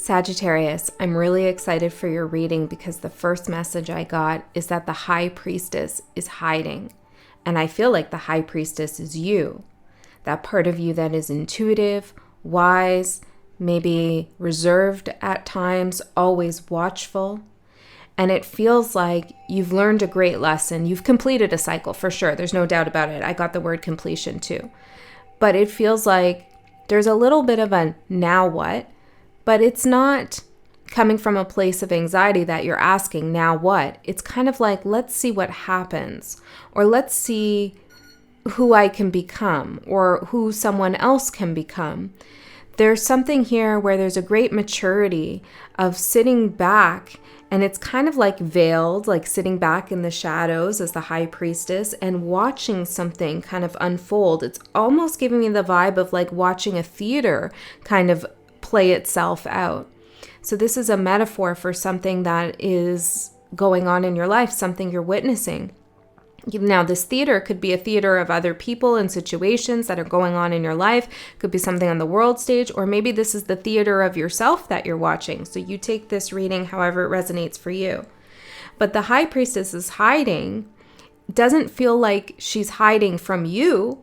Sagittarius, I'm really excited for your reading because the first message I got is that the High Priestess is hiding. And I feel like the High Priestess is you. That part of you that is intuitive, wise, maybe reserved at times, always watchful. And it feels like you've learned a great lesson. You've completed a cycle for sure. There's no doubt about it. I got the word completion too. But it feels like there's a little bit of a now what? But it's not coming from a place of anxiety that you're asking, now what? It's kind of like, let's see what happens, or let's see who I can become, or who someone else can become. There's something here where there's a great maturity of sitting back, and it's kind of like veiled, like sitting back in the shadows as the High Priestess and watching something kind of unfold. It's almost giving me the vibe of like watching a theater kind of play itself out. So this is a metaphor for something that is going on in your life, something you're witnessing. Now, this theater could be a theater of other people and situations that are going on in your life. Could be something on the world stage, or maybe this is the theater of yourself that you're watching. So you take this reading however it resonates for you. But the High Priestess is hiding. Doesn't feel like she's hiding from you.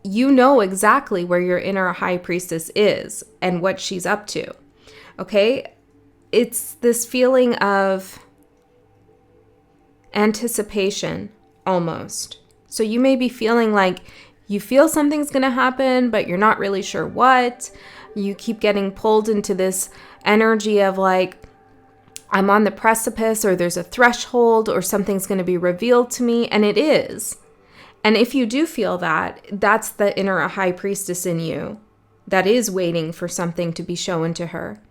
You know exactly where your inner High Priestess is and what she's up to. Okay? It's this feeling of anticipation almost. So you may be feeling like you feel something's going to happen, but you're not really sure what. You keep getting pulled into this energy of like, I'm on the precipice, or there's a threshold, or something's going to be revealed to me, and it is. And if you do feel that, that's the inner High Priestess in you that is waiting for something to be shown to her.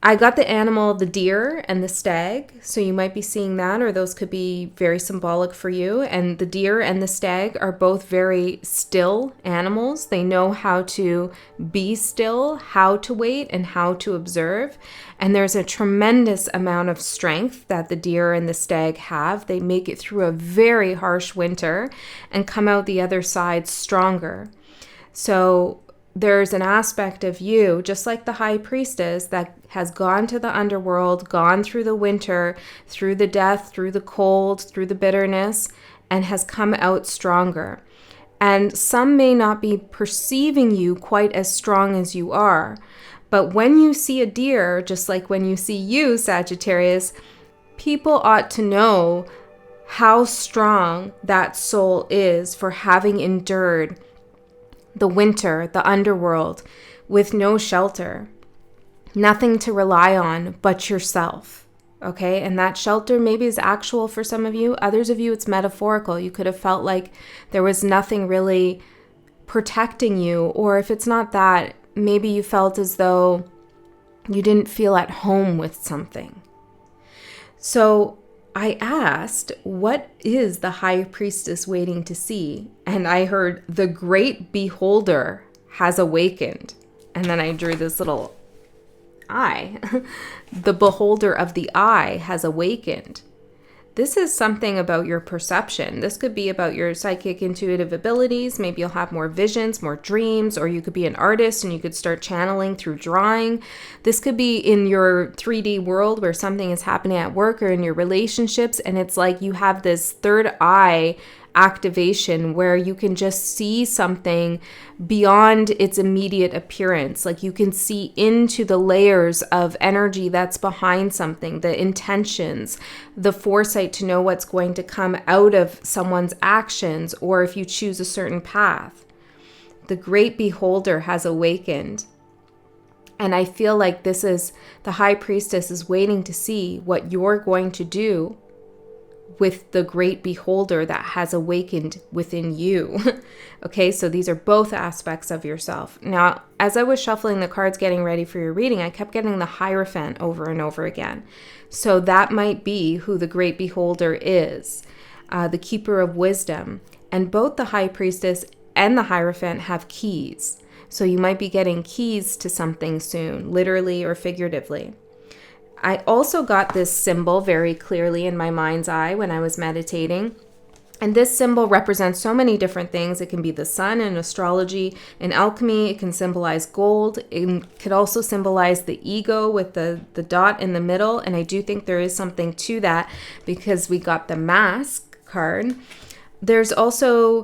I got the animal, the deer and the stag. So you might be seeing that, or those could be very symbolic for you. And the deer and the stag are both very still animals. They know how to be still, how to wait, and how to observe. And there's a tremendous amount of strength that the deer and the stag have. They make it through a very harsh winter and come out the other side stronger. So there's an aspect of you, just like the High Priestess, that has gone to the underworld, gone through the winter, through the death, through the cold, through the bitterness, and has come out stronger. And some may not be perceiving you quite as strong as you are. But when you see a deer, just like when you see you, Sagittarius, people ought to know how strong that soul is for having endured the winter, the underworld, with no shelter, nothing to rely on but yourself, okay? And that shelter maybe is actual for some of you. Others of you, it's metaphorical. You could have felt like there was nothing really protecting you, or if it's not that, maybe you felt as though you didn't feel at home with something. So I asked, what is the High Priestess waiting to see? And I heard, the great beholder has awakened. And then I drew this little eye. The beholder of the eye has awakened. This is something about your perception. This could be about your psychic intuitive abilities. Maybe you'll have more visions, more dreams, or you could be an artist and you could start channeling through drawing. This could be in your 3D world where something is happening at work or in your relationships, and it's like you have this third eye activation where you can just see something beyond its immediate appearance. Like you can see into the layers of energy that's behind something, the intentions, the foresight to know what's going to come out of someone's actions, or if you choose a certain path. The great beholder has awakened. And I feel like this is the High Priestess is waiting to see what you're going to do with the great beholder that has awakened within you. Okay, so these are both aspects of yourself. Now, as I was shuffling the cards getting ready for your reading, I kept getting the Hierophant over and over again. So that might be who the great beholder is, the keeper of wisdom. And both the High Priestess and the Hierophant have keys. So you might be getting keys to something soon, literally or figuratively. I also got this symbol very clearly in my mind's eye when I was meditating. And this symbol represents so many different things. It can be the sun in astrology. In alchemy, it can symbolize gold. It could also symbolize the ego with the dot in the middle. And I do think there is something to that because we got the mask card. There's also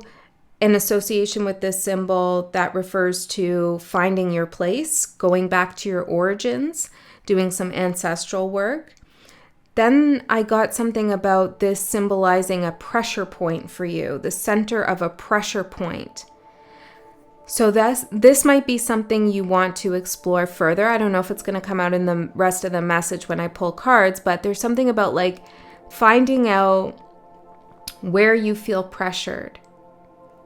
an association with this symbol that refers to finding your place, going back to your origins, doing some ancestral work. Then I got something about this symbolizing a pressure point for you, the center of a pressure point. So this might be something you want to explore further. I don't know if it's going to come out in the rest of the message when I pull cards, but there's something about like finding out where you feel pressured.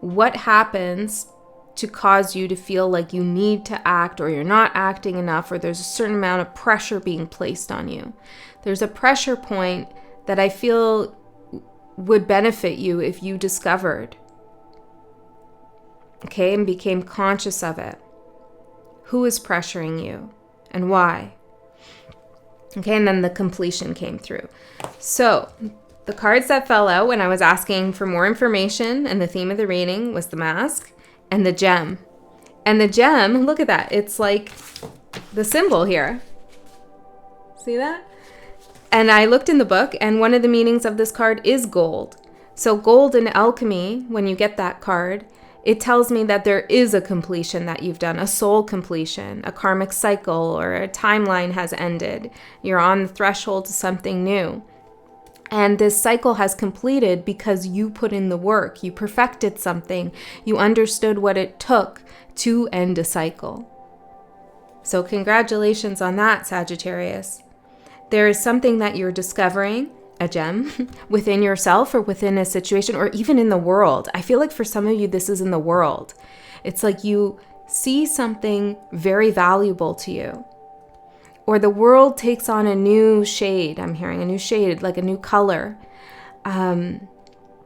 What happens to cause you to feel like you need to act or you're not acting enough or there's a certain amount of pressure being placed on you. There's a pressure point that I feel would benefit you if you discovered, okay, and became conscious of it. Who is pressuring you and why? Okay, and then the completion came through. So the cards that fell out when I was asking for more information and the theme of the reading was the mask and the gem. And the gem, look at that. It's like the symbol here. See that? And I looked in the book, and one of the meanings of this card is gold. So gold in alchemy, when you get that card, it tells me that there is a completion that you've done, a soul completion, a karmic cycle, or a timeline has ended. You're on the threshold to something new. And this cycle has completed because you put in the work. You perfected something. You understood what it took to end a cycle. So congratulations on that, Sagittarius. There is something that you're discovering, a gem, within yourself or within a situation or even in the world. I feel like for some of you, this is in the world. It's like you see something very valuable to you. Or the world takes on a new shade. I'm hearing a new shade, like a new color.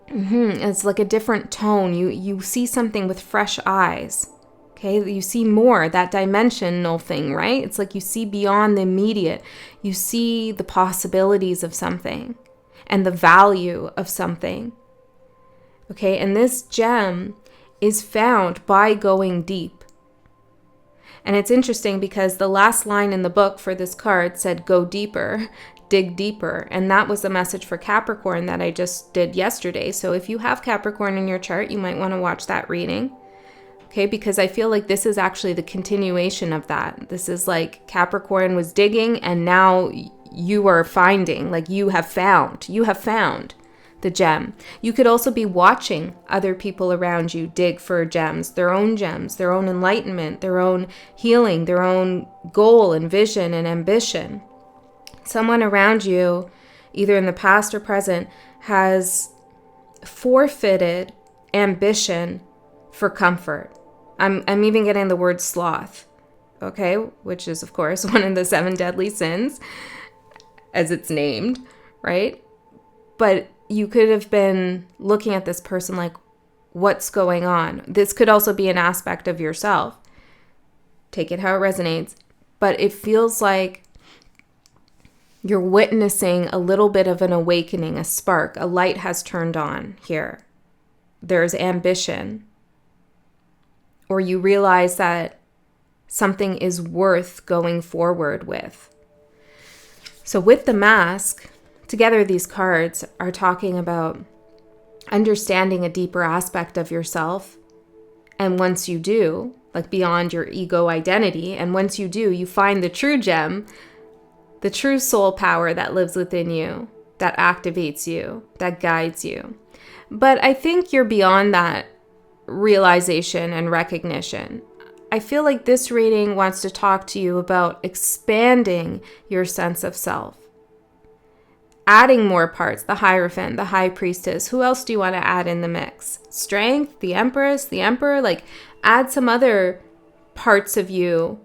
It's like a different tone. You see something with fresh eyes. Okay, you see more, that dimensional thing, right? It's like you see beyond the immediate. You see the possibilities of something and the value of something. Okay, and this gem is found by going deep. And it's interesting because the last line in the book for this card said, go deeper, dig deeper. And that was the message for Capricorn that I just did yesterday. So if you have Capricorn in your chart, you might want to watch that reading. Okay, because I feel like this is actually the continuation of that. This is like Capricorn was digging and now you are finding, like you have found the gem. You could also be watching other people around you dig for gems, their own enlightenment, their own healing, their own goal and vision and ambition. Someone around you, either in the past or present, has forfeited ambition for comfort. I'm even getting the word sloth, okay, which is, of course, one of the 7 deadly sins, as it's named, right? But you could have been looking at this person like, what's going on? This could also be an aspect of yourself. Take it how it resonates. But it feels like you're witnessing a little bit of an awakening, a spark, a light has turned on here. There's ambition. Or you realize that something is worth going forward with. So with the mask, together these cards are talking about understanding a deeper aspect of yourself. And once you do, like beyond your ego identity, and once you do, you find the true gem, the true soul power that lives within you, that activates you, that guides you. But I think you're beyond that realization and recognition. I feel like this reading wants to talk to you about expanding your sense of self. Adding more parts, the Hierophant, the High Priestess. Who else do you want to add in the mix? Strength, the Empress, the Emperor, like add some other parts of you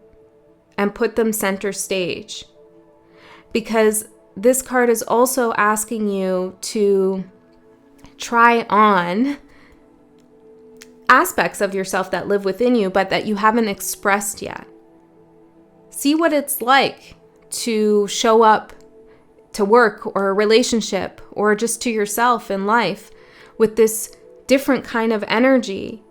and put them center stage. Because this card is also asking you to try on aspects of yourself that live within you, but that you haven't expressed yet. See what it's like to show up to work or a relationship or just to yourself in life with this different kind of energy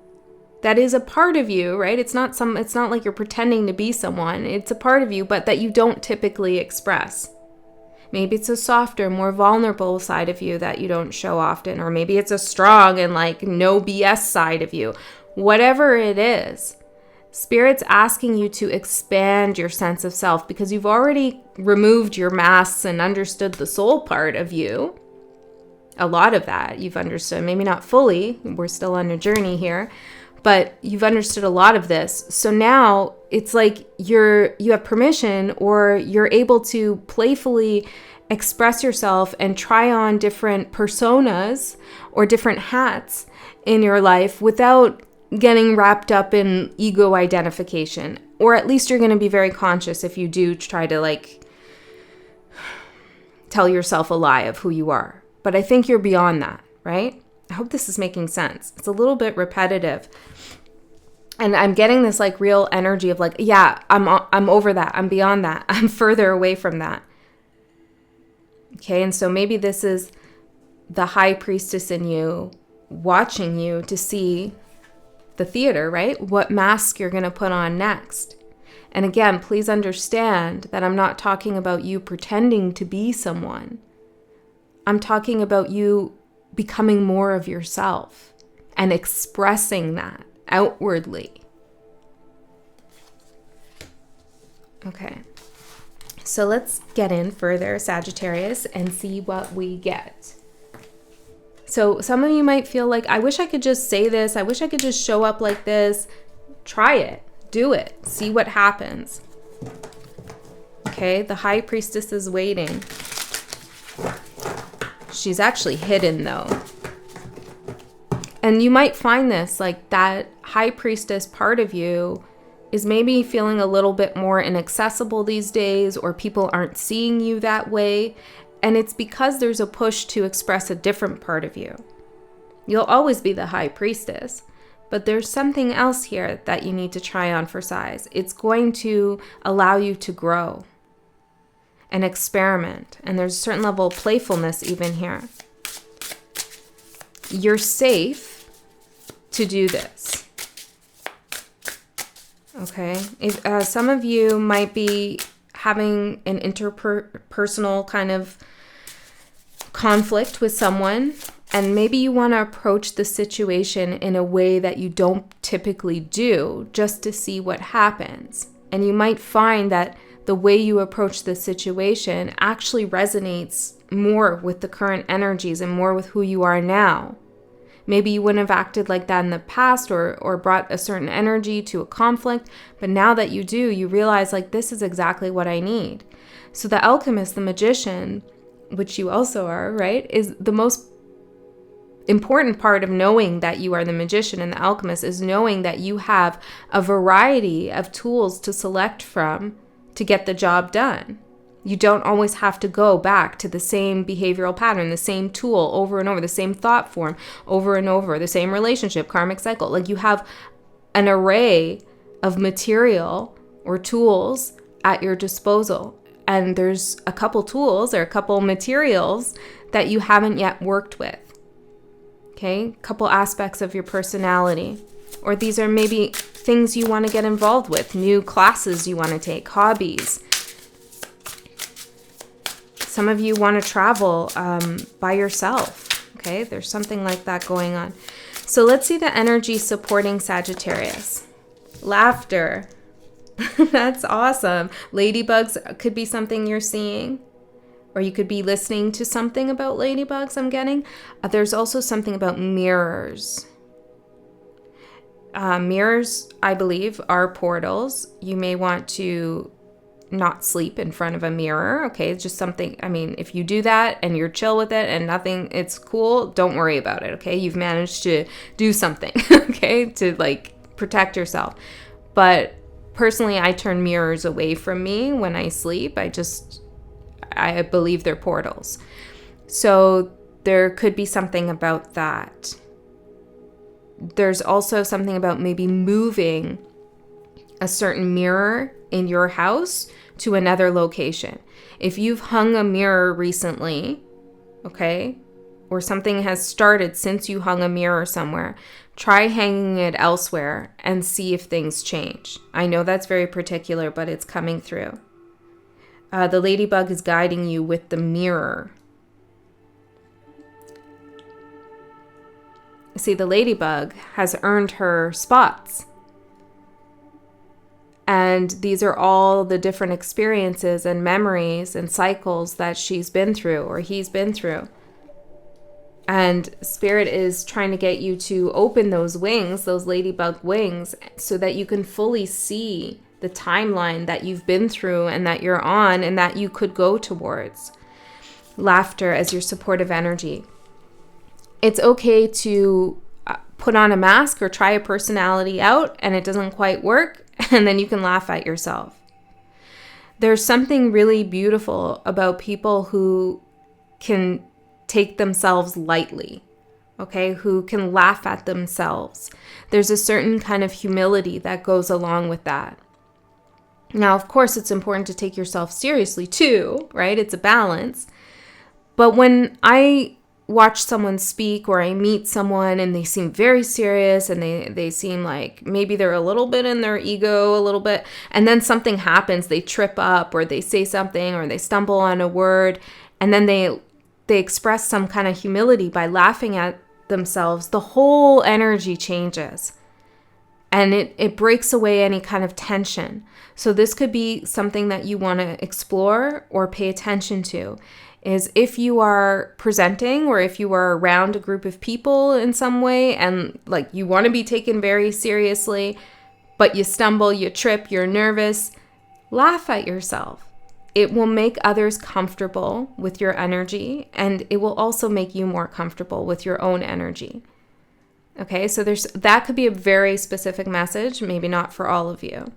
that is a part of you, right? It's not like you're pretending to be someone. It's a part of you, but that you don't typically express. Maybe it's a softer, more vulnerable side of you that you don't show often, or maybe it's a strong and like no BS side of you. Whatever it is, Spirit's asking you to expand your sense of self because you've already removed your masks and understood the soul part of you. A lot of that you've understood, maybe not fully. We're still on a journey here, but you've understood a lot of this. So now it's like you have permission, or you're able to playfully express yourself and try on different personas or different hats in your life without getting wrapped up in ego identification. Or at least you're going to be very conscious if you do try to like tell yourself a lie of who you are. But I think you're beyond that, right? I hope this is making sense. It's a little bit repetitive. And I'm getting this like real energy of like, yeah, I'm over that. I'm beyond that. I'm further away from that. Okay, and so maybe this is the high priestess in you watching you to see the theater, right? What mask you're going to put on next. And again, please understand that I'm not talking about you pretending to be someone. I'm talking about you becoming more of yourself and expressing that outwardly. Okay. So let's get in further, Sagittarius, and see what we get. So some of you might feel like, I wish I could just say this. I wish I could just show up like this. Try it. Do it. See what happens. Okay, the high priestess is waiting. She's actually hidden though. And you might find this, like that high priestess part of you is maybe feeling a little bit more inaccessible these days, or people aren't seeing you that way. And it's because there's a push to express a different part of you. You'll always be the high priestess, but there's something else here that you need to try on for size. It's going to allow you to grow and experiment. And there's a certain level of playfulness even here. You're safe to do this. Okay? If, some of you might be having an interpersonal kind of conflict with someone, and maybe you want to approach the situation in a way that you don't typically do, just to see what happens. And you might find that the way you approach the situation actually resonates more with the current energies and more with who you are now. Maybe you wouldn't have acted like that in the past, or brought a certain energy to a conflict, but now that you do, you realize like, this is exactly what I need. So the alchemist, the magician, which you also are, right, is the most important part of knowing that you are the magician and the alchemist, is knowing that you have a variety of tools to select from to get the job done. You don't always have to go back to the same behavioral pattern, the same tool over and over, the same thought form over and over, the same relationship, karmic cycle. Like, you have an array of material or tools at your disposal. And there's a couple tools or a couple materials that you haven't yet worked with. Okay, a couple aspects of your personality. Or these are maybe things you want to get involved with, new classes you want to take, hobbies. Some of you want to travel by yourself. Okay, there's something like that going on. So let's see the energy supporting Sagittarius. Laughter. That's awesome. Ladybugs could be something you're seeing. Or you could be listening to something about ladybugs, I'm getting. There's also something about mirrors. Mirrors, I believe, are portals. You may want to not sleep in front of a mirror. Okay, it's just something, I mean, if you do that and you're chill with it and nothing, it's cool, don't worry about it, okay? You've managed to do something, okay, to like protect yourself. But personally, I turn mirrors away from me when I sleep. I believe they're portals. So there could be something about that. There's also something about maybe moving a certain mirror in your house to another location. If you've hung a mirror recently, okay, or something has started since you hung a mirror somewhere, try hanging it elsewhere and see if things change. I know that's very particular, but it's coming through. The ladybug is guiding you with the mirror. See, the ladybug has earned her spots. And these are all the different experiences and memories and cycles that she's been through or he's been through. And Spirit is trying to get you to open those wings, those ladybug wings, so that you can fully see the timeline that you've been through and that you're on and that you could go towards. Laughter as your supportive energy. It's okay to put on a mask or try a personality out and it doesn't quite work, and then you can laugh at yourself. There's something really beautiful about people who can take themselves lightly, okay, who can laugh at themselves. There's a certain kind of humility that goes along with that. Now, of course, it's important to take yourself seriously too, right? It's a balance. But when I watch someone speak or I meet someone and they seem very serious and they seem like maybe they're a little bit in their ego, a little bit, and then something happens, they trip up or they say something or they stumble on a word, and then they express some kind of humility by laughing at themselves, the whole energy changes. And it breaks away any kind of tension. So this could be something that you want to explore or pay attention to, is if you are presenting or if you are around a group of people in some way and like you want to be taken very seriously, but you stumble, you trip, you're nervous, laugh at yourself. It will make others comfortable with your energy, and it will also make you more comfortable with your own energy. Okay, so that could be a very specific message, maybe not for all of you.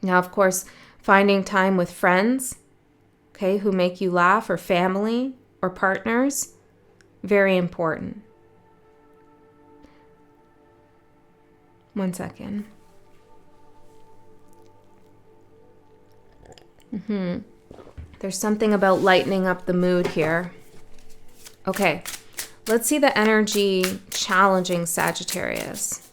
Now, of course, finding time with friends, okay, who make you laugh, or family or partners, very important. One second. There's something about lightening up the mood here. Okay. Let's see the energy challenging Sagittarius.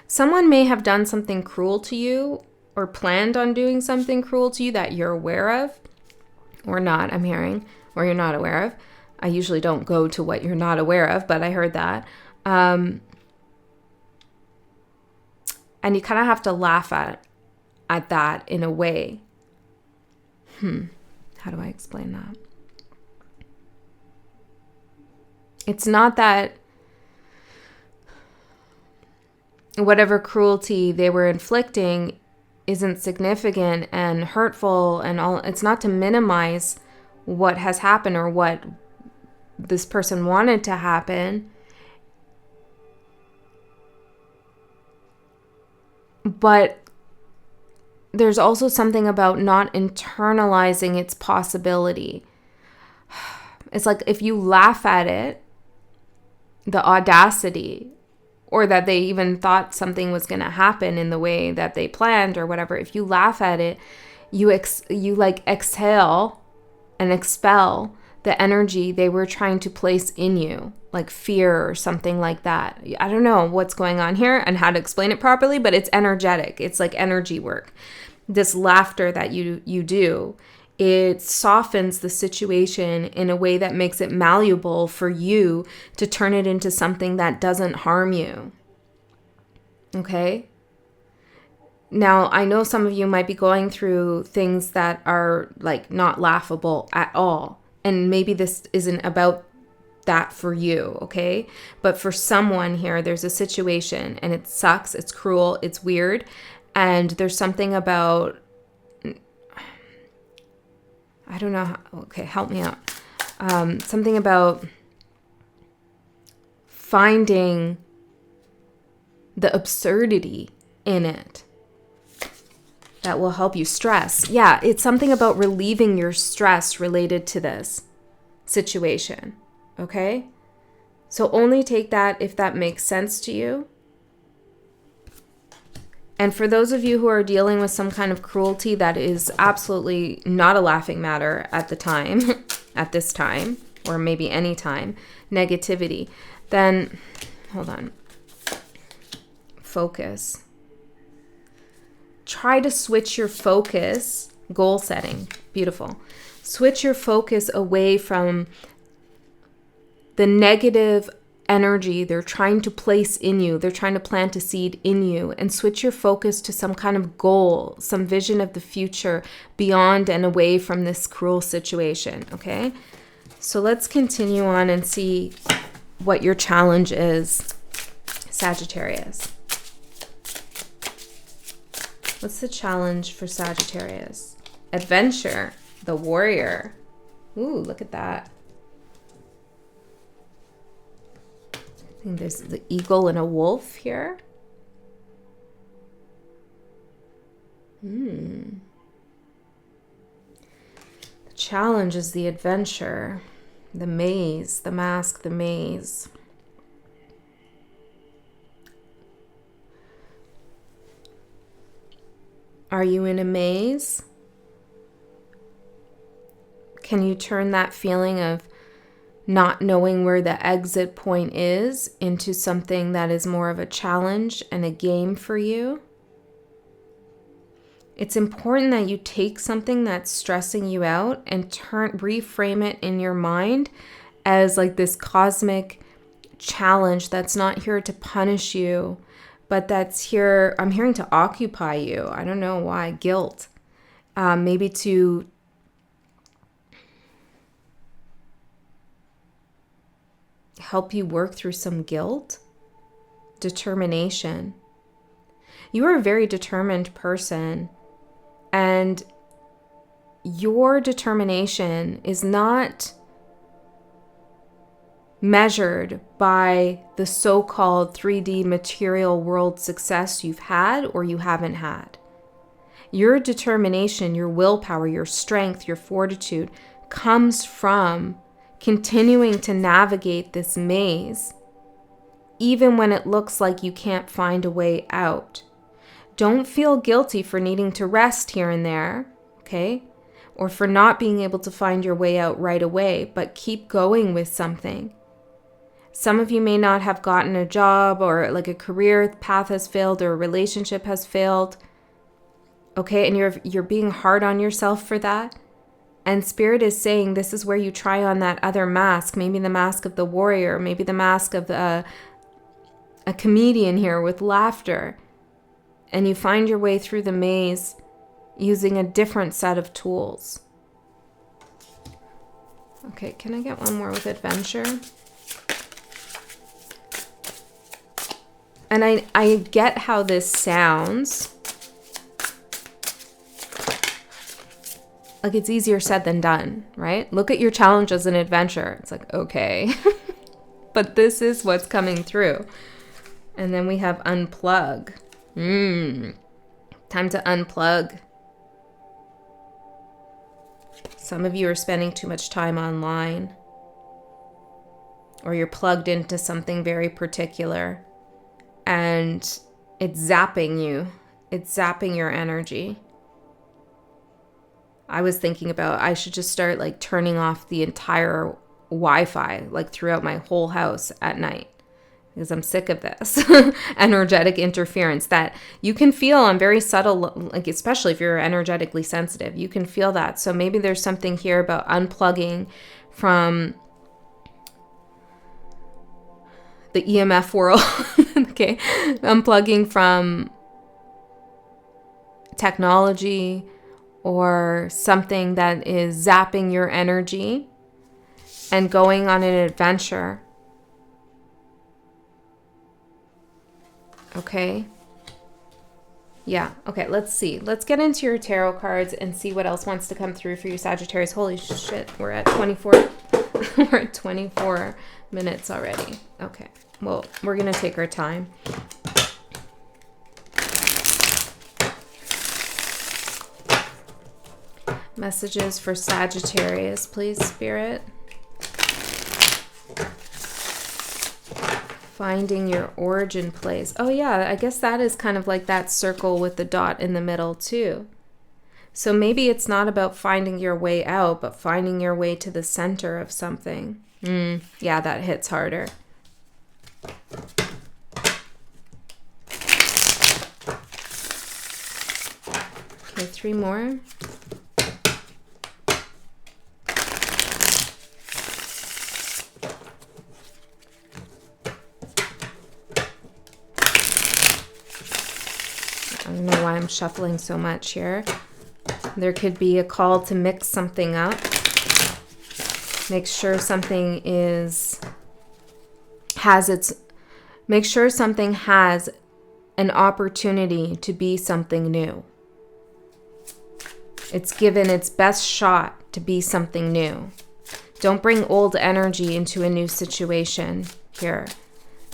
Someone may have done something cruel to you or planned on doing something cruel to you that you're aware of or not, I'm hearing, or you're not aware of. I usually don't go to what you're not aware of, but I heard that. And you kind of have to laugh at that in a way. How do I explain that? It's not that whatever cruelty they were inflicting isn't significant and hurtful and all. It's not to minimize what has happened or what this person wanted to happen. But there's also something about not internalizing its possibility. It's like if you laugh at it, the audacity, or that they even thought something was going to happen in the way that they planned or whatever, if you laugh at it, you exhale and expel the energy they were trying to place in you, like fear or something like that. I don't know what's going on here and how to explain it properly, but it's energetic. It's like energy work. This laughter that you do, it softens the situation in a way that makes it malleable for you to turn it into something that doesn't harm you. Okay? Now, I know some of you might be going through things that are like not laughable at all. And maybe this isn't about that for you, okay? But for someone here, there's a situation and it sucks, it's cruel, it's weird. And there's something about, I don't know, okay, help me out. Something about finding the absurdity in it that will help you stress. Yeah, it's something about relieving your stress related to this situation, okay? So only take that if that makes sense to you. And for those of you who are dealing with some kind of cruelty that is absolutely not a laughing matter at the time, at this time, or maybe any time, negativity, then, hold on, focus. Try to switch your focus, goal setting, beautiful. Switch your focus away from the negative energy they're trying to place in you. They're trying to plant a seed in you, and switch your focus to some kind of goal, some vision of the future beyond and away from this cruel situation, okay? So let's continue on and see what your challenge is, Sagittarius. What's the challenge for Sagittarius? Adventure, the warrior. Ooh, look at that. I think there's the eagle and a wolf here. The challenge is the adventure, the maze, the mask, the maze. Are you in a maze? Can you turn that feeling of not knowing where the exit point is into something that is more of a challenge and a game for you? It's important that you take something that's stressing you out and reframe it in your mind as like this cosmic challenge that's not here to punish you, but that's here, I'm hearing, to occupy you. I don't know why. Guilt. Maybe to help you work through some guilt. Determination. You are a very determined person, and your determination is not measured by the so-called 3D material world success you've had or you haven't had. Your determination, your willpower, your strength, your fortitude comes from continuing to navigate this maze, even when it looks like you can't find a way out. Don't feel guilty for needing to rest here and there, okay? Or for not being able to find your way out right away, but keep going with something. Some of you may not have gotten a job, or like a career path has failed, or a relationship has failed. Okay, and you're being hard on yourself for that. And Spirit is saying this is where you try on that other mask, maybe the mask of the warrior, maybe the mask of a comedian here with laughter. And you find your way through the maze using a different set of tools. Okay, can I get one more with adventure? And I get how this sounds. Like it's easier said than done, right? Look at your challenge as an adventure. It's like, okay. But this is what's coming through. And then we have unplug. Time to unplug. Some of you are spending too much time online. Or you're plugged into something very particular. And it's zapping you. It's zapping your energy. I was thinking about I should just start like turning off the entire Wi-Fi like throughout my whole house at night, because I'm sick of this energetic interference that you can feel on very subtle, like especially if you're energetically sensitive, you can feel that. So maybe there's something here about unplugging from the EMF world, okay, unplugging from technology or something that is zapping your energy and going on an adventure. Okay. Yeah. Okay. Let's see. Let's get into your tarot cards and see what else wants to come through for you, Sagittarius. Holy shit. We're at 24. We're at 24 minutes already. Okay. Well, we're going to take our time. Messages for Sagittarius, please, Spirit. Finding your origin place. Oh yeah, I guess that is kind of like that circle with the dot in the middle too. So maybe it's not about finding your way out, but finding your way to the center of something. Yeah, that hits harder. Okay, 3 more. I don't know why I'm shuffling so much here. There could be a call to mix something up. Make sure something make sure something has an opportunity to be something new. It's given its best shot to be something new. Don't bring old energy into a new situation here.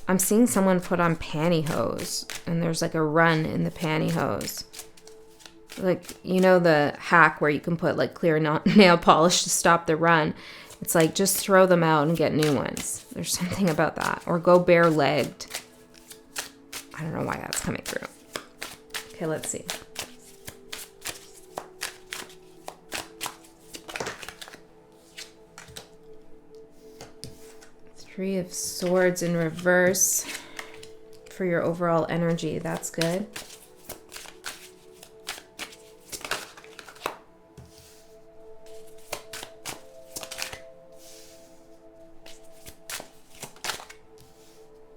I'm seeing someone put on pantyhose, and there's like a run in the pantyhose. Like, you know the hack where you can put like clear nail polish to stop the run? It's like, just throw them out and get new ones. There's something about that. Or go bare-legged. I don't know why that's coming through. Okay, let's see. Three of Swords in reverse for your overall energy. That's good.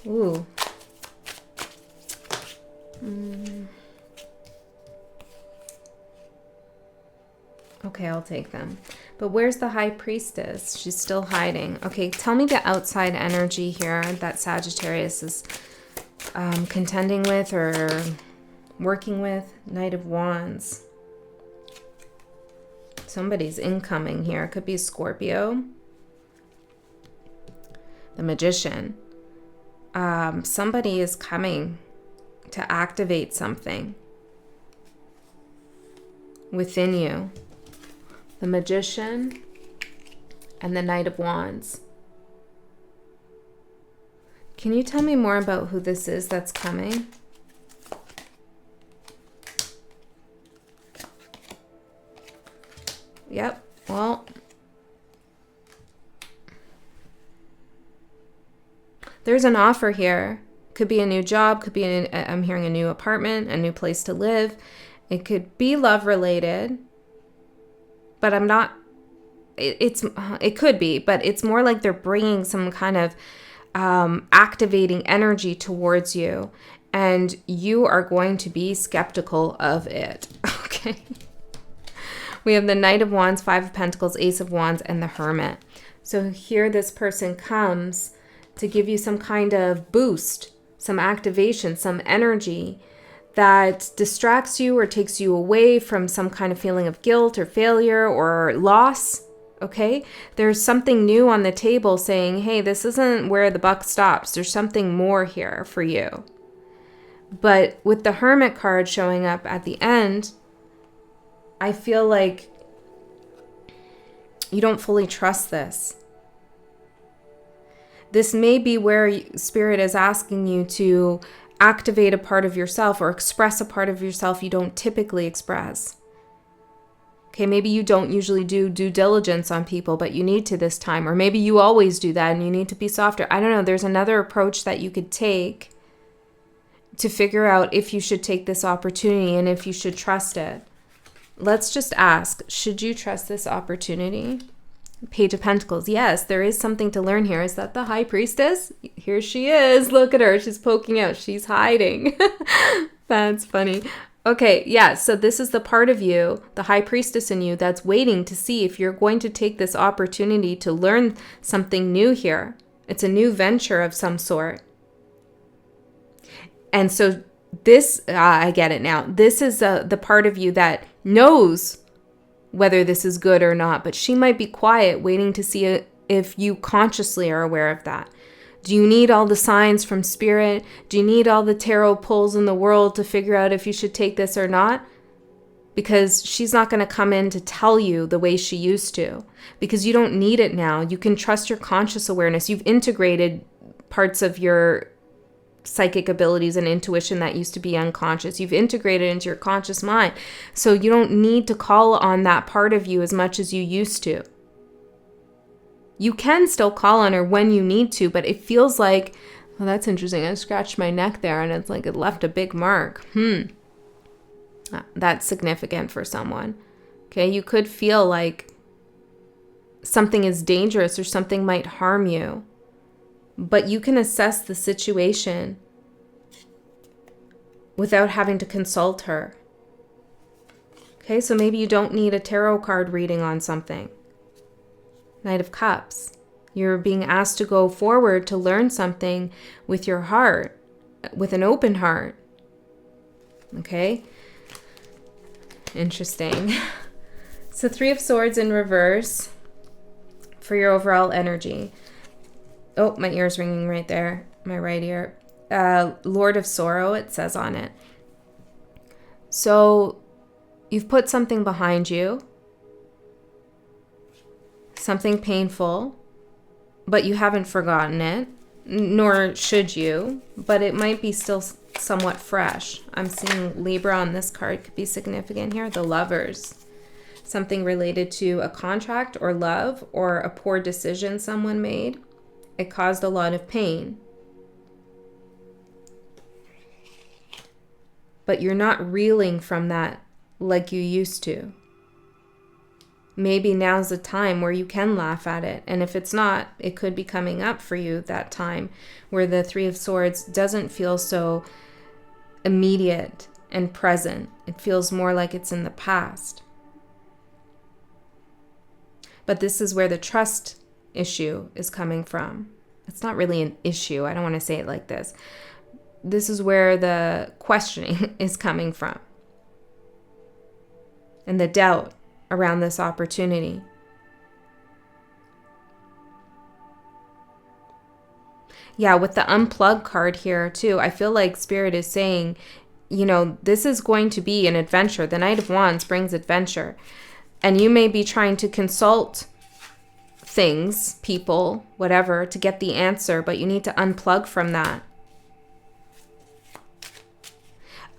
Ooh. Okay, I'll take them. But where's the High Priestess? She's still hiding. Okay, tell me the outside energy here that Sagittarius is contending with or working with. Knight of Wands. Somebody's incoming here. It could be Scorpio. The Magician. Somebody is coming to activate something within you. The Magician and the Knight of Wands. Can you tell me more about who this is that's coming? Yep, well, there's an offer here. Could be a new job, could be I'm hearing a new apartment, a new place to live. It could be love related. But I'm not, it could be, but it's more like they're bringing some kind of activating energy towards you, and you are going to be skeptical of it. Okay. We have the Knight of Wands, Five of Pentacles, Ace of Wands, and the Hermit. So here this person comes to give you some kind of boost, some activation, some energy that distracts you or takes you away from some kind of feeling of guilt or failure or loss, okay? There's something new on the table saying, hey, this isn't where the buck stops. There's something more here for you. But with the Hermit card showing up at the end, I feel like you don't fully trust this. This may be where Spirit is asking you to activate a part of yourself or express a part of yourself you don't typically express. Okay, maybe you don't usually do due diligence on people, but you need to this time. Or maybe you always do that and you need to be softer. I don't know. There's another approach that you could take to figure out if you should take this opportunity and if you should trust it. Let's just ask, should you trust this opportunity? Page of Pentacles. Yes, there is something to learn here. Is that the High Priestess? Here she is. Look at her. She's poking out. She's hiding. That's funny. Okay, yeah, so this is the part of you, the High Priestess in you, that's waiting to see if you're going to take this opportunity to learn something new here. It's a new venture of some sort. And so this, I get it now. This is the part of you that knows whether this is good or not, but she might be quiet, waiting to see if you consciously are aware of that. Do you need all the signs from Spirit? Do you need all the tarot pulls in the world to figure out if you should take this or not? Because she's not going to come in to tell you the way she used to, because you don't need it now. You can trust your conscious awareness. You've integrated parts of your psychic abilities and intuition that used to be unconscious. You've integrated into your conscious mind. So you don't need to call on that part of you as much as you used to. You can still call on her when you need to, but it feels like, well, that's interesting. I scratched my neck there and it's like it left a big mark. That's significant for someone. Okay, you could feel like something is dangerous or something might harm you, but you can assess the situation without having to consult her. Okay, so maybe you don't need a tarot card reading on something. Knight of Cups. You're being asked to go forward to learn something with your heart, with an open heart. Okay? Interesting. So 3 of Swords in reverse for your overall energy. Oh, my ear's ringing right there. My right ear. Lord of Sorrow, it says on it. So you've put something behind you. Something painful. But you haven't forgotten it, nor should you, but it might be still somewhat fresh. I'm seeing Libra on this card could be significant here. The Lovers. Something related to a contract or love or a poor decision someone made. It caused a lot of pain. But you're not reeling from that like you used to. Maybe now's the time where you can laugh at it. And if it's not, it could be coming up for you that time where the 3 of Swords doesn't feel so immediate and present. It feels more like it's in the past. But this is where the trust issue is coming from. It's not really an issue. I don't want to say it like this. This is where the questioning is coming from. And the doubt around this opportunity. Yeah, with the unplug card here too, I feel like Spirit is saying, you know, this is going to be an adventure. The Knight of Wands brings adventure. And you may be trying to consult things, people, whatever, to get the answer, but you need to unplug from that.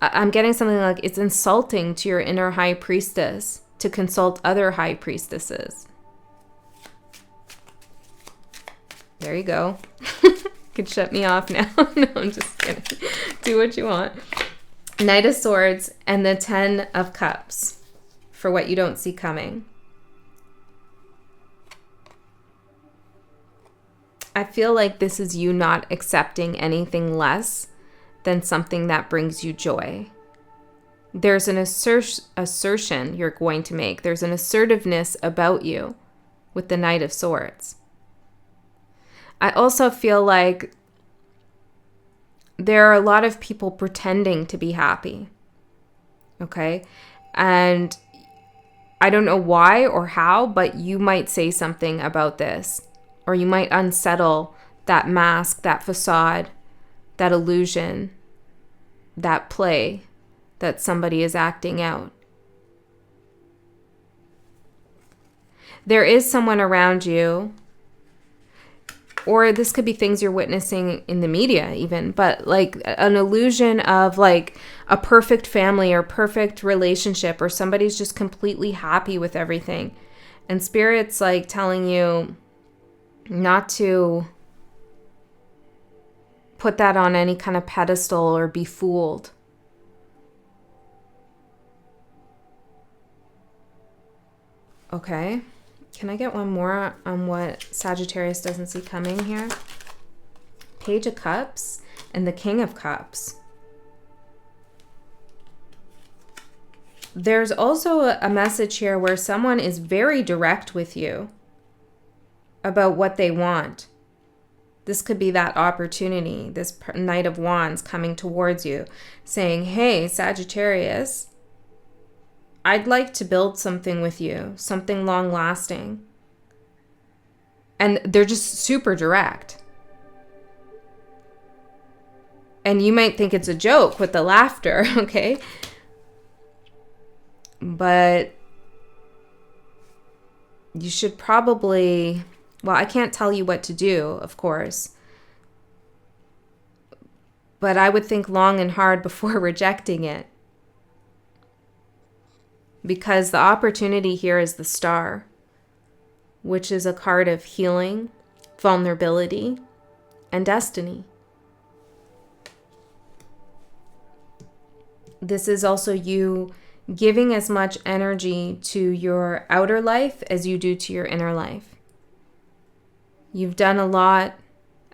I'm getting something like it's insulting to your inner high priestess to consult other high priestesses. There you go. You can shut me off now. No, I'm just kidding. Do what you want. Knight of Swords and the 10 of Cups for what you don't see coming. I feel like this is you not accepting anything less than something that brings you joy. There's an assertion you're going to make. There's an assertiveness about you with the Knight of Swords. I also feel like there are a lot of people pretending to be happy. Okay? And I don't know why or how, but you might say something about this. Or you might unsettle that mask, that facade, that illusion, that play that somebody is acting out. There is someone around you, or this could be things you're witnessing in the media even, but like an illusion of like a perfect family or perfect relationship, or somebody's just completely happy with everything. And Spirit's like telling you not to put that on any kind of pedestal or be fooled. Okay. Can I get one more on what Sagittarius doesn't see coming here? Page of Cups and the King of Cups. There's also a message here where someone is very direct with you about what they want. This could be that opportunity, this Knight of Wands coming towards you, saying, hey, Sagittarius, I'd like to build something with you, something long-lasting. And they're just super direct. And you might think it's a joke with the laughter, okay? But you should probably, well, I can't tell you what to do, of course. But I would think long and hard before rejecting it. Because the opportunity here is the Star, which is a card of healing, vulnerability, and destiny. This is also you giving as much energy to your outer life as you do to your inner life. You've done a lot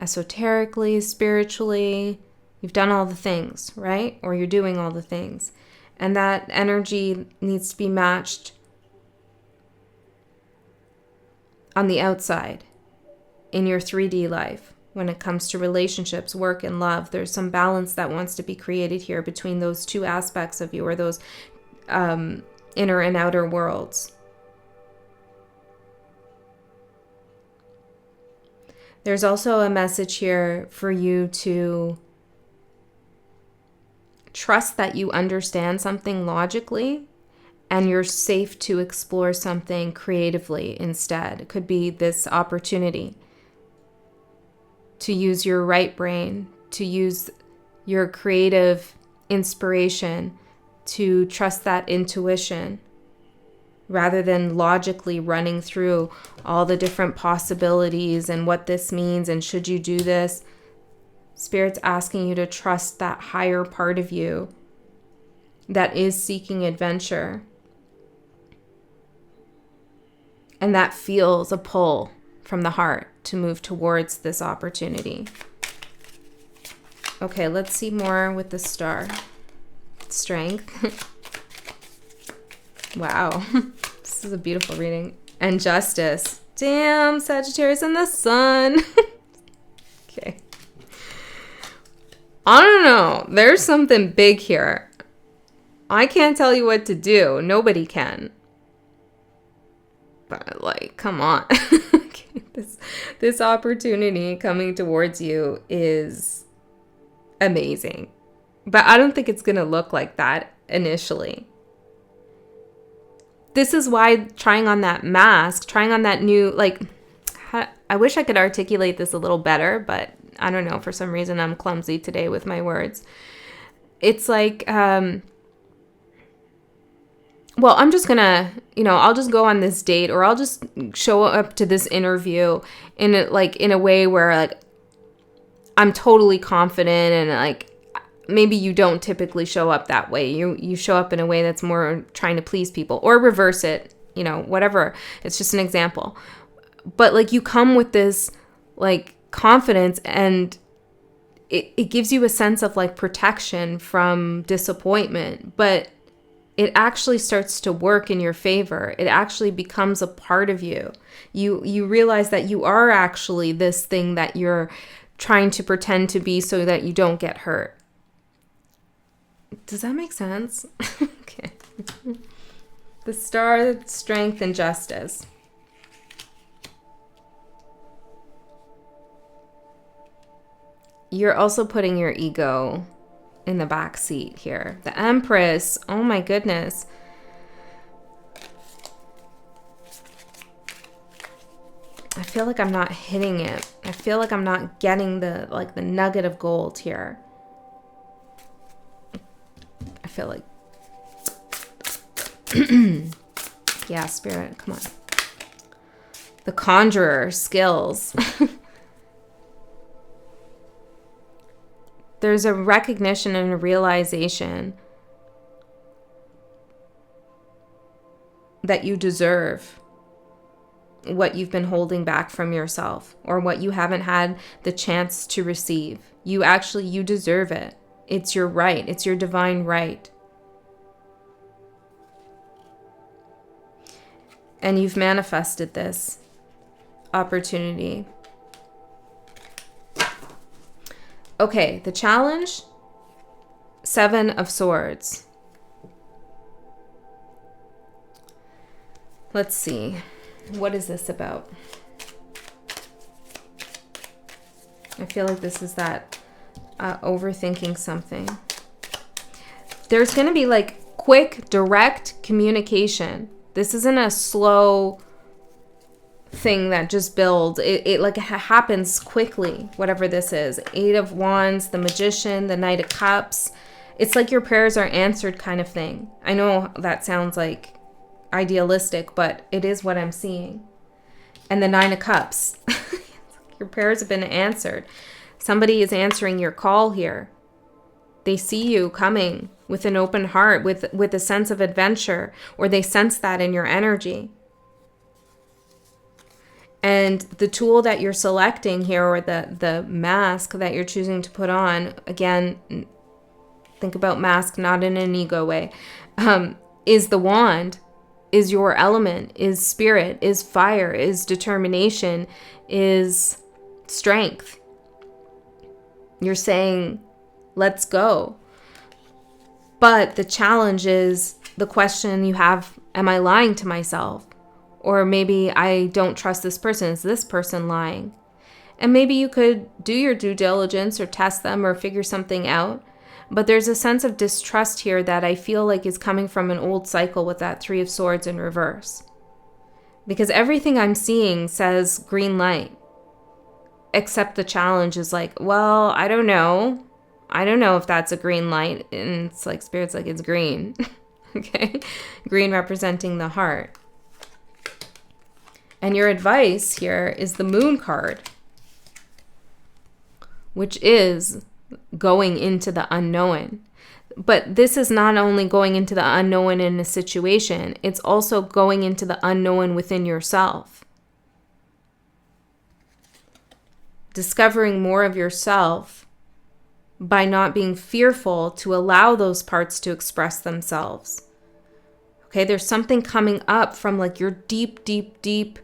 esoterically, spiritually. You've done all the things, right? Or you're doing all the things. And that energy needs to be matched on the outside in your 3D life. When it comes to relationships, work, and love, there's some balance that wants to be created here between those two aspects of you, or those inner and outer worlds. There's also a message here for you to trust that you understand something logically and you're safe to explore something creatively instead. It could be this opportunity to use your right brain, to use your creative inspiration, to trust that intuition rather than logically running through all the different possibilities and what this means and should you do this. Spirit's asking you to trust that higher part of you that is seeking adventure and that feels a pull from the heart to move towards this opportunity. Okay, let's see more with the Star. Strength. Wow. This is a beautiful reading. And Justice. Damn, Sagittarius and the Sun. Okay. I don't know. There's something big here. I can't tell you what to do. Nobody can. But like, come on. This opportunity coming towards you is amazing. But I don't think it's going to look like that initially. This is why trying on that mask, trying on that new, like, I wish I could articulate this a little better, but I don't know. For some reason, I'm clumsy today with my words. It's like, well, I'm just going to, I'll just go on this date, or I'll just show up to this interview in a way where like I'm totally confident, and like maybe you don't typically show up that way. You show up in a way that's more trying to please people, or reverse it, whatever. It's just an example. But like you come with this like confidence, and it gives you a sense of like protection from disappointment, but it actually starts to work in your favor. It actually becomes a part of you. You realize that you are actually this thing that you're trying to pretend to be so that you don't get hurt. Does that make sense? Okay. The Star, Strength, and Justice. You're also putting your ego in the back seat here. The Empress. Oh my goodness. I feel like I'm not hitting it. I feel like I'm not getting the nugget of gold here. I feel like yeah, Spirit, come on. The Conjurer skills. There's a recognition and a realization that you deserve what you've been holding back from yourself, or what you haven't had the chance to receive. You deserve it. It's your right. It's your divine right. And you've manifested this opportunity. Okay, the challenge, 7 of Swords. Let's see. What is this about? I feel like this is that overthinking something. There's going to be like quick, direct communication. This isn't a slow thing that just builds. It like happens quickly, whatever this is. 8 of Wands, the Magician, the Knight of Cups. It's like your prayers are answered kind of thing. I know that sounds like idealistic, but it is what I'm seeing. And the 9 of Cups. Your prayers have been answered. Somebody is answering your call here. They see you coming with an open heart, with a sense of adventure, or they sense that in your energy. And the tool that you're selecting here, or the mask that you're choosing to put on, again, think about mask not in an ego way, is the wand, is your element, is spirit, is fire, is determination, is strength. You're saying, let's go. But the challenge is the question you have, am I lying to myself? Or maybe I don't trust this person. Is this person lying? And maybe you could do your due diligence or test them or figure something out. But there's a sense of distrust here that I feel like is coming from an old cycle with that 3 of Swords in reverse. Because everything I'm seeing says green light. Except the challenge is like, well, I don't know. I don't know if that's a green light. And it's like, Spirit's like, it's green. Okay? Green representing the heart. And your advice here is the Moon card, which is going into the unknown. But this is not only going into the unknown in a situation, it's also going into the unknown within yourself. Discovering more of yourself by not being fearful to allow those parts to express themselves. Okay, there's something coming up from like your deep, deep, deep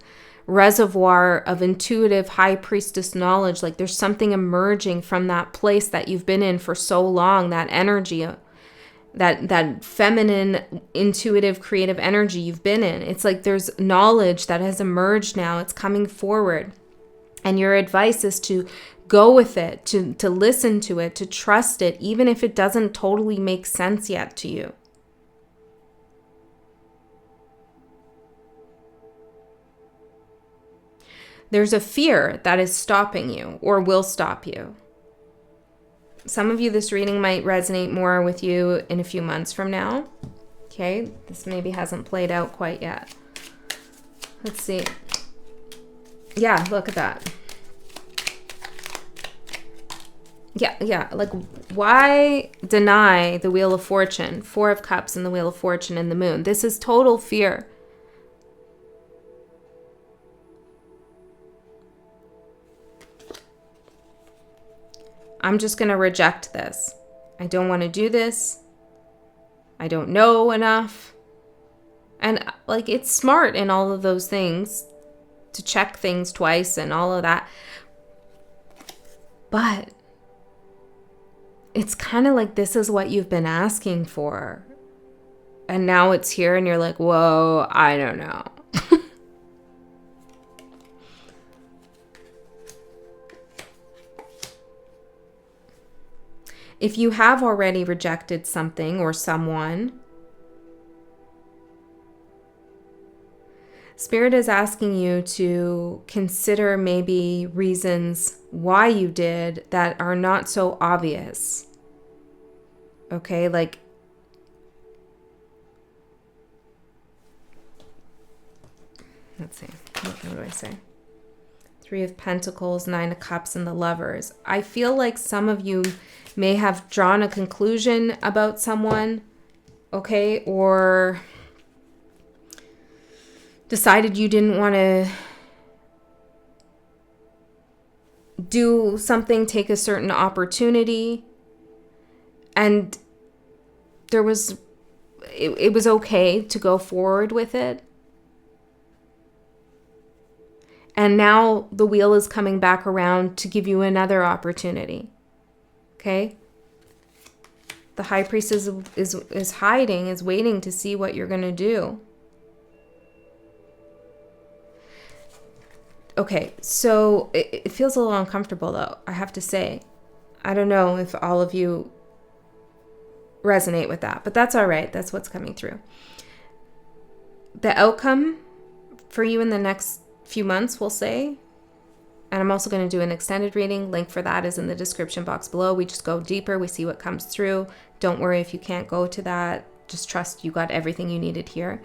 reservoir of intuitive high priestess knowledge. Like there's something emerging from that place that you've been in for so long, that energy, that feminine, intuitive, creative energy you've been in. It's like there's knowledge that has emerged now. It's coming forward. And your advice is to go with it, to listen to it, to trust it, even if it doesn't totally make sense yet to you. There's a fear that is stopping you or will stop you. Some of you, this reading might resonate more with you in a few months from now. Okay, this maybe hasn't played out quite yet. Let's see. Yeah, look at that. Yeah, like why deny the Wheel of Fortune, 4 of Cups and the Wheel of Fortune and the Moon? This is total fear. I'm just going to reject this. I don't want to do this. I don't know enough. And like it's smart in all of those things to check things twice and all of that. But it's kind of like this is what you've been asking for. And now it's here and you're like, whoa, I don't know. If you have already rejected something or someone, Spirit is asking you to consider maybe reasons why you did that are not so obvious. Okay, like let's see, what do I say? 3 of Pentacles, 9 of Cups, and the Lovers. I feel like some of you may have drawn a conclusion about someone, okay, or decided you didn't want to do something, take a certain opportunity, and it was okay to go forward with it. And now the wheel is coming back around to give you another opportunity. Okay? The High Priestess is hiding, is waiting to see what you're going to do. Okay, so it feels a little uncomfortable though, I have to say. I don't know if all of you resonate with that, but that's all right. That's what's coming through. The outcome for you in the next few months, we'll say. And I'm also going to do an extended reading. Link for that is in the description box below. We just go deeper. We see what comes through. Don't worry if you can't go to that. Just trust you got everything you needed here.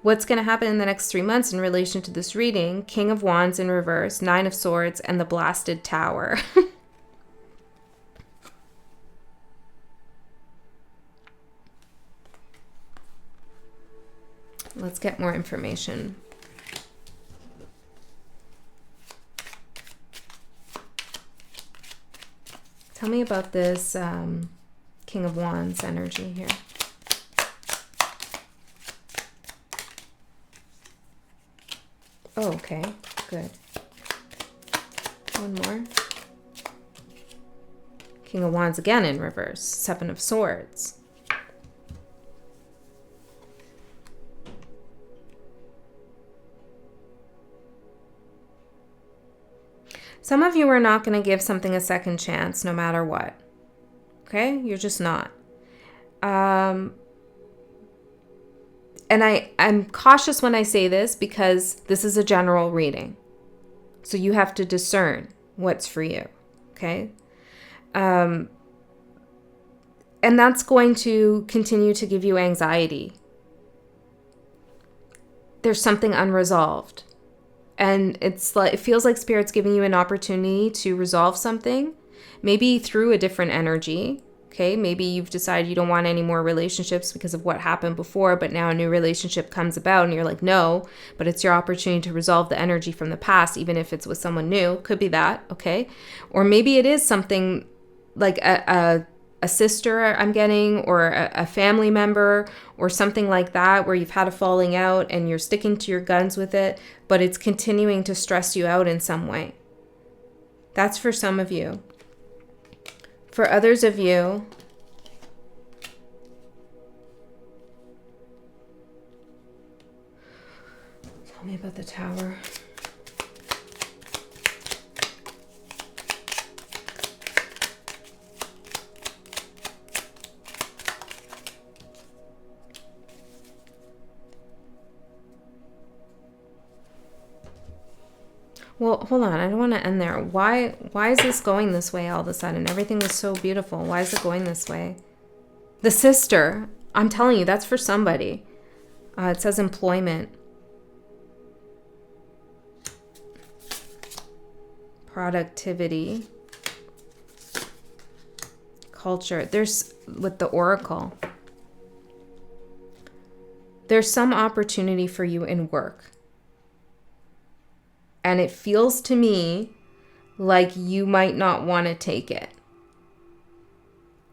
What's going to happen in the next 3 months in relation to this reading? King of Wands in reverse, Nine of Swords, and the Blasted Tower. Let's get more information. Tell me about this King of Wands energy here. Oh, okay, good. One more. King of Wands again in reverse, Seven of Swords. Some of you are not going to give something a second chance no matter what. Okay? You're just not. And I'm cautious when I say this because this is a general reading. So you have to discern what's for you. Okay? And that's going to continue to give you anxiety. There's something unresolved. And it's like, it feels like Spirit's giving you an opportunity to resolve something, maybe through a different energy. Okay, maybe you've decided you don't want any more relationships because of what happened before, but now a new relationship comes about and you're like, no, but it's your opportunity to resolve the energy from the past, even if it's with someone new. Could be that, okay? Or maybe it is something like a sister I'm getting, or a family member, or something like that, where you've had a falling out and you're sticking to your guns with it, but it's continuing to stress you out in some way. That's for some of you. For others of you, tell me about the Tower. Well, hold on. I don't want to end there. Why is this going this way all of a sudden? Everything was so beautiful. Why is it going this way? The sister. I'm telling you, that's for somebody. It says employment. Productivity. Culture. There's, with the Oracle, there's some opportunity for you in work. And it feels to me like you might not want to take it.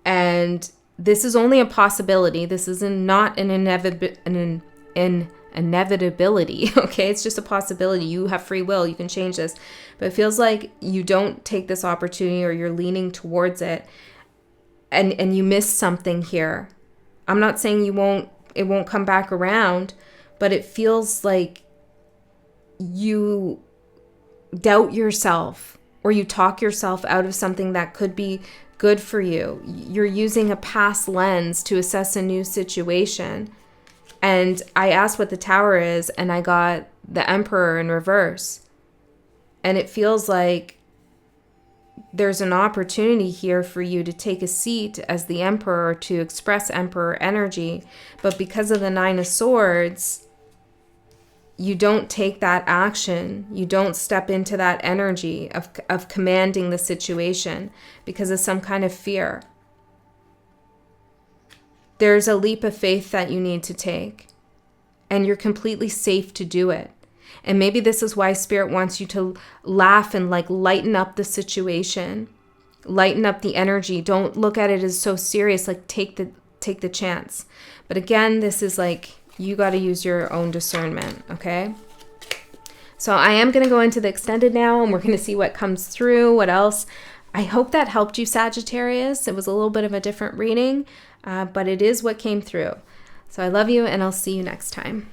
And this is only a possibility. This is not an inevitability, okay? It's just a possibility. You have free will. You can change this. But it feels like you don't take this opportunity, or you're leaning towards it, and you miss something here. I'm not saying it won't come back around, but it feels like you doubt yourself, or you talk yourself out of something that could be good for you. You're using a past lens to assess a new situation. And I asked what the Tower is, and I got the Emperor in reverse. And it feels like there's an opportunity here for you to take a seat as the Emperor, to express Emperor energy. But because of the Nine of Swords, you don't take that action. You don't step into that energy of commanding the situation because of some kind of fear. There's a leap of faith that you need to take, and you're completely safe to do it. And maybe this is why Spirit wants you to laugh and like lighten up the situation, lighten up the energy. Don't look at it as so serious, like take the chance. But again, this is like, you got to use your own discernment, okay? So I am going to go into the extended now, and we're going to see what comes through, what else. I hope that helped you, Sagittarius. It was a little bit of a different reading, but it is what came through. So I love you, and I'll see you next time.